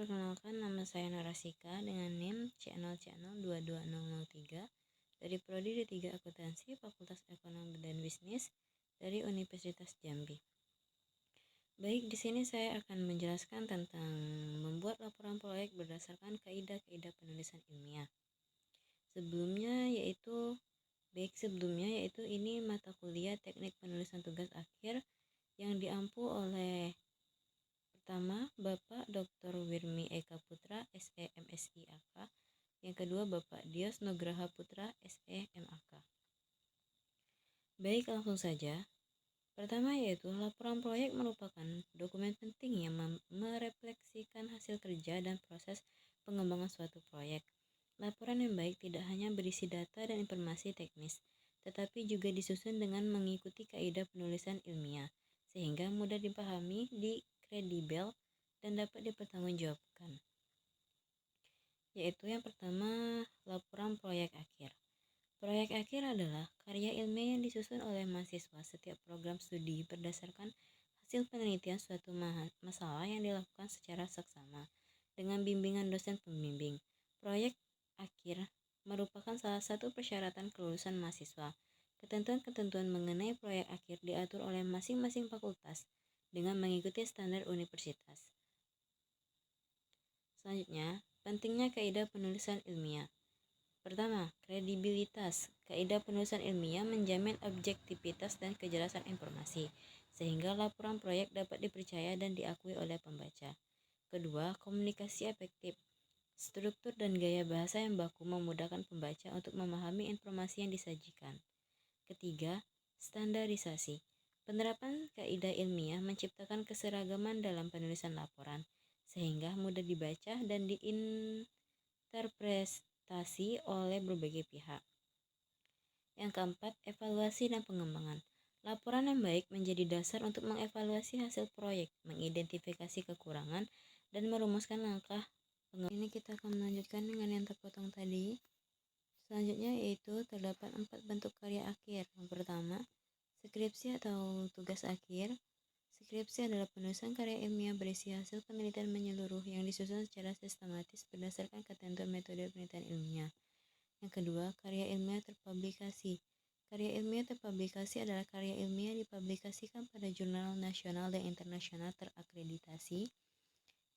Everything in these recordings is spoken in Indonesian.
perkenalkan, nama saya Narasika dengan NIM C0C0220003 dari Prodi D3 Akuntansi Fakultas Ekonomi dan Bisnis dari Universitas Jambi. Baik, di sini saya akan menjelaskan tentang membuat laporan proyek berdasarkan kaidah-kaidah penulisan ilmiah. Sebelumnya yaitu ini mata kuliah Teknik Penulisan Tugas Akhir yang diampu oleh pertama, Bapak Dr. Wirmi Eka Putra, SE MSI AK. Yang kedua, Bapak Dios Nugraha Putra, SE MAK. Baik, langsung saja. Pertama yaitu laporan proyek merupakan dokumen penting yang merefleksikan hasil kerja dan proses pengembangan suatu proyek. Laporan yang baik tidak hanya berisi data dan informasi teknis, tetapi juga disusun dengan mengikuti kaidah penulisan ilmiah, sehingga mudah dipahami, kredibel, dan dapat dipertanggungjawabkan. Yaitu yang pertama, laporan proyek akhir. Proyek akhir adalah karya ilmiah yang disusun oleh mahasiswa setiap program studi berdasarkan hasil penelitian suatu masalah yang dilakukan secara seksama dengan bimbingan dosen pembimbing. Proyek akhir merupakan salah satu persyaratan kelulusan mahasiswa. Ketentuan-ketentuan mengenai proyek akhir diatur oleh masing-masing fakultas dengan mengikuti standar universitas. Selanjutnya, pentingnya kaidah penulisan ilmiah. Pertama, kredibilitas. Kaidah penulisan ilmiah menjamin objektivitas dan kejelasan informasi, sehingga laporan proyek dapat dipercaya dan diakui oleh pembaca. Kedua, komunikasi efektif. Struktur dan gaya bahasa yang baku memudahkan pembaca untuk memahami informasi yang disajikan. Ketiga, standarisasi. Penerapan kaidah ilmiah menciptakan keseragaman dalam penulisan laporan, sehingga mudah dibaca dan diinterpretasi oleh berbagai pihak. Yang keempat, evaluasi dan pengembangan. Laporan yang baik menjadi dasar untuk mengevaluasi hasil proyek, mengidentifikasi kekurangan, dan merumuskan langkah pengembangan. Ini kita akan melanjutkan dengan yang terpotong tadi. Selanjutnya yaitu terdapat 4 bentuk karya akhir. Yang pertama, skripsi atau tugas akhir. Skripsi adalah penulisan karya ilmiah berisi hasil penelitian menyeluruh yang disusun secara sistematis berdasarkan ketentuan metode penelitian ilmiah. Yang kedua, karya ilmiah terpublikasi. Karya ilmiah terpublikasi adalah karya ilmiah yang dipublikasikan pada jurnal nasional dan internasional terakreditasi.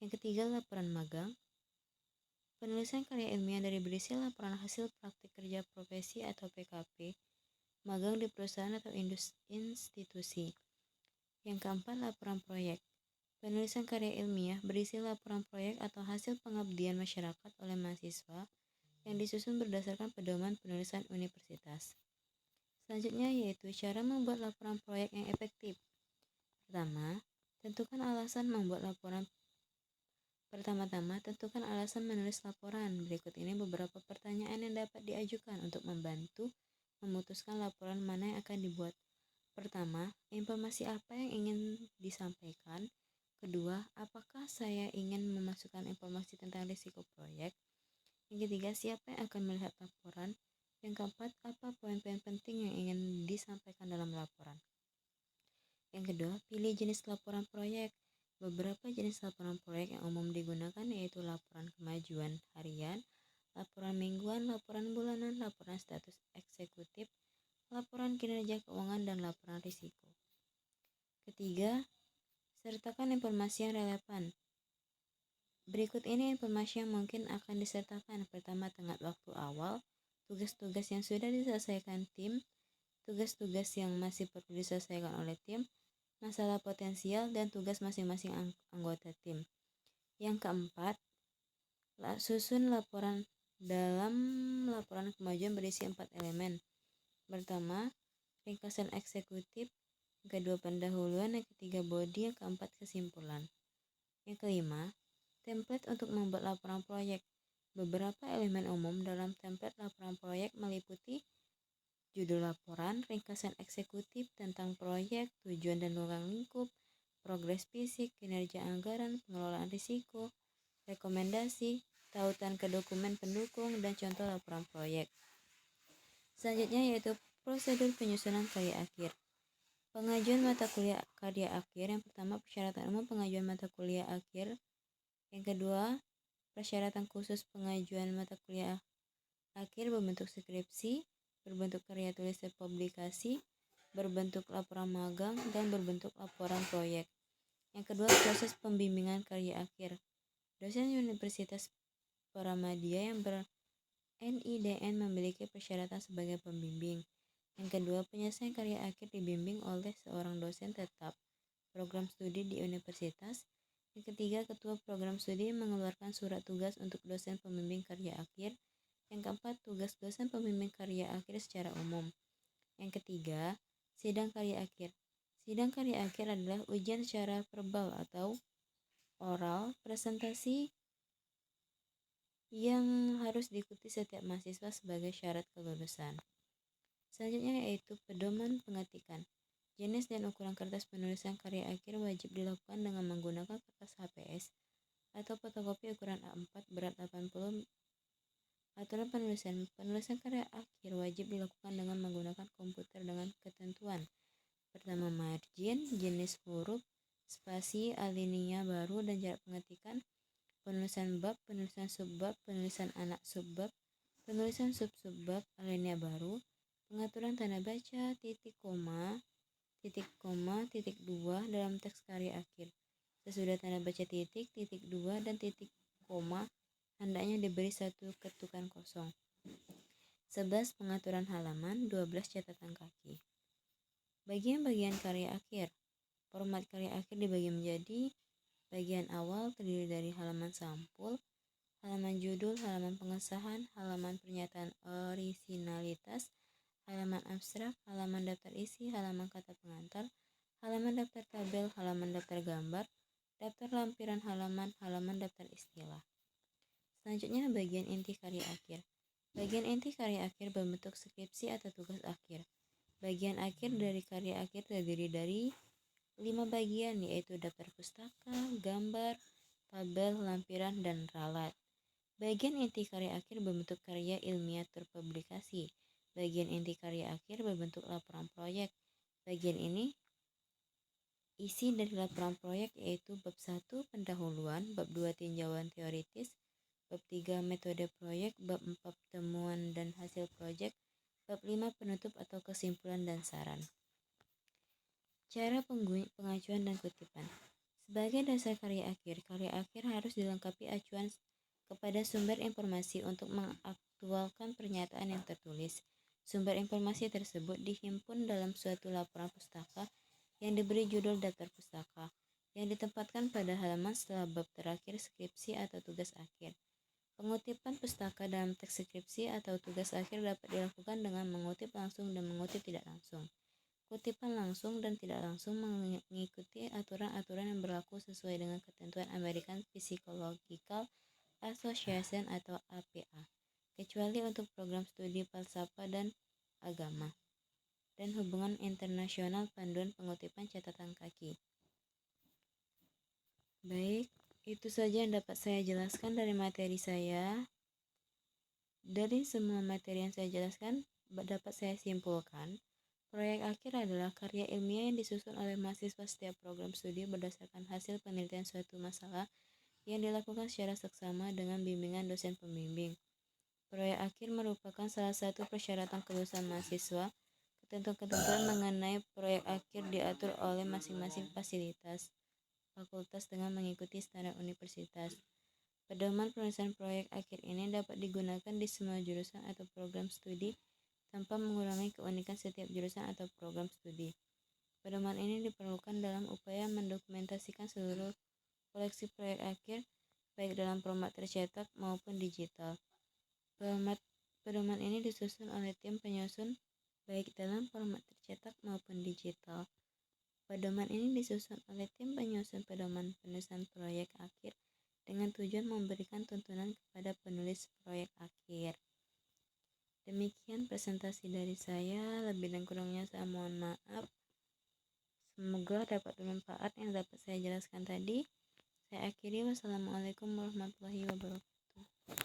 Yang ketiga, laporan magang. Penulisan karya ilmiah dari berisi laporan hasil praktik kerja profesi atau PKP, magang di perusahaan atau institusi. Yang keempat, laporan proyek. Penulisan karya ilmiah berisi laporan proyek atau hasil pengabdian masyarakat oleh mahasiswa yang disusun berdasarkan pedoman penulisan universitas. Selanjutnya yaitu cara membuat laporan proyek yang efektif. Pertama, tentukan alasan membuat laporan. Pertama-tama, tentukan alasan menulis laporan. Berikut ini beberapa pertanyaan yang dapat diajukan untuk membantu memutuskan laporan mana yang akan dibuat. Pertama, informasi apa yang ingin disampaikan? Kedua, apakah saya ingin memasukkan informasi tentang risiko proyek? Yang ketiga, siapa yang akan melihat laporan? Yang keempat, apa poin-poin penting yang ingin disampaikan dalam laporan? Yang kedua, pilih jenis laporan proyek. Beberapa jenis laporan proyek yang umum digunakan yaitu laporan kemajuan harian, laporan mingguan, laporan bulanan, laporan status eksekutif, laporan kinerja keuangan, dan laporan risiko. Ketiga, sertakan informasi yang relevan. Berikut ini informasi yang mungkin akan disertakan. Pertama, tenggat waktu awal, tugas-tugas yang sudah diselesaikan tim, tugas-tugas yang masih perlu diselesaikan oleh tim, masalah potensial, dan tugas masing-masing anggota tim. Yang keempat, susun laporan. Dalam laporan kemajuan berisi 4 elemen. Pertama, ringkasan eksekutif. Yang kedua, pendahuluan. Yang ketiga, body. Yang keempat, kesimpulan. Yang kelima, template untuk membuat laporan proyek. Beberapa elemen umum dalam template laporan proyek meliputi judul laporan, ringkasan eksekutif tentang proyek, tujuan dan ruang lingkup, progres fisik, kinerja anggaran, pengelolaan risiko, rekomendasi, tautan ke dokumen pendukung, dan contoh laporan proyek. Selanjutnya yaitu prosedur penyusunan karya akhir. Pengajuan mata kuliah karya akhir. Yang pertama, persyaratan umum pengajuan mata kuliah akhir Yang kedua, persyaratan khusus pengajuan mata kuliah akhir berbentuk skripsi, berbentuk karya tulis dan publikasi, berbentuk laporan magang, dan berbentuk laporan proyek. Yang kedua, proses pembimbingan karya akhir. Dosen Universitas Paramadya yang ber-NIDN memiliki persyaratan sebagai pembimbing. Yang kedua, penyelesaian karya akhir dibimbing oleh seorang dosen tetap program studi di universitas. Yang ketiga, ketua program studi mengeluarkan surat tugas untuk dosen pembimbing karya akhir. Yang keempat, tugas dosen pembimbing karya akhir secara umum. Yang ketiga, sidang karya akhir. Sidang karya akhir adalah ujian secara verbal atau oral, presentasi yang harus diikuti setiap mahasiswa sebagai syarat kelulusan. Selanjutnya yaitu pedoman pengetikan. Jenis dan ukuran kertas penulisan karya akhir wajib dilakukan dengan menggunakan kertas HPS atau fotokopi ukuran A4 berat 80. Aturan penulisan. Penulisan karya akhir wajib dilakukan dengan menggunakan komputer dengan ketentuan. Pertama, margin, jenis huruf, spasi, alinea baru, dan jarak pengetikan. Penulisan bab, penulisan subbab, penulisan anak subbab, penulisan sub-subbab, alinea baru, pengaturan tanda baca, titik koma, titik dua dalam teks karya akhir. Sesudah tanda baca titik, titik dua, dan titik koma, hendaknya diberi satu ketukan kosong. 11. Pengaturan halaman, 12. Catatan kaki. Bagian-bagian karya akhir. Format karya akhir dibagi menjadi bagian awal terdiri dari halaman sampul, halaman judul, halaman pengesahan, halaman pernyataan orisinalitas, halaman abstrak, halaman daftar isi, halaman kata pengantar, halaman daftar tabel, halaman daftar gambar, daftar lampiran halaman, halaman daftar istilah. Selanjutnya bagian inti karya akhir. Bagian inti karya akhir berbentuk skripsi atau tugas akhir. Bagian akhir dari karya akhir terdiri dari 5 bagian, yaitu daftar pustaka, gambar, tabel, lampiran, dan ralat. Bagian inti karya akhir berbentuk karya ilmiah terpublikasi. Bagian inti karya akhir berbentuk laporan proyek. Bagian ini isi dari laporan proyek yaitu bab 1 pendahuluan, bab 2 tinjauan teoritis, bab 3 metode proyek, bab 4 temuan dan hasil proyek, bab 5 penutup atau kesimpulan dan saran. Cara pengajuan dan kutipan. Sebagai dasar karya akhir harus dilengkapi acuan kepada sumber informasi untuk mengaktualkan pernyataan yang tertulis. Sumber informasi tersebut dihimpun dalam suatu laporan pustaka yang diberi judul daftar pustaka, yang ditempatkan pada halaman setelah bab terakhir skripsi atau tugas akhir. Pengutipan pustaka dalam teks skripsi atau tugas akhir dapat dilakukan dengan mengutip langsung dan mengutip tidak langsung. Kutipan langsung dan tidak langsung mengikuti aturan-aturan yang berlaku sesuai dengan ketentuan American Psychological Association atau APA, kecuali untuk program studi falsafah dan agama dan hubungan internasional panduan pengutipan catatan kaki. Baik, itu saja yang dapat saya jelaskan dari materi saya. Dari semua materi yang saya jelaskan, dapat saya simpulkan proyek akhir adalah karya ilmiah yang disusun oleh mahasiswa setiap program studi berdasarkan hasil penelitian suatu masalah yang dilakukan secara seksama dengan bimbingan dosen pembimbing. Proyek akhir merupakan salah satu persyaratan kelulusan mahasiswa. Ketentuan-ketentuan mengenai proyek akhir diatur oleh masing-masing fakultas dengan mengikuti standar universitas. Pedoman penulisan proyek akhir ini dapat digunakan di semua jurusan atau program studi tanpa mengurangi keunikan setiap jurusan atau program studi. Pedoman ini diperlukan dalam upaya mendokumentasikan seluruh koleksi proyek akhir, baik dalam format tercetak maupun digital. Pedoman ini disusun oleh tim penyusun, baik dalam format tercetak maupun digital. Pedoman ini disusun oleh tim penyusun pedoman penulisan proyek akhir dengan tujuan memberikan tuntunan kepada penulis proyek akhir. Demikian presentasi dari saya, lebih dan kurangnya saya mohon maaf. Semoga dapat bermanfaat yang dapat saya jelaskan tadi. Saya akhiri, wassalamualaikum warahmatullahi wabarakatuh.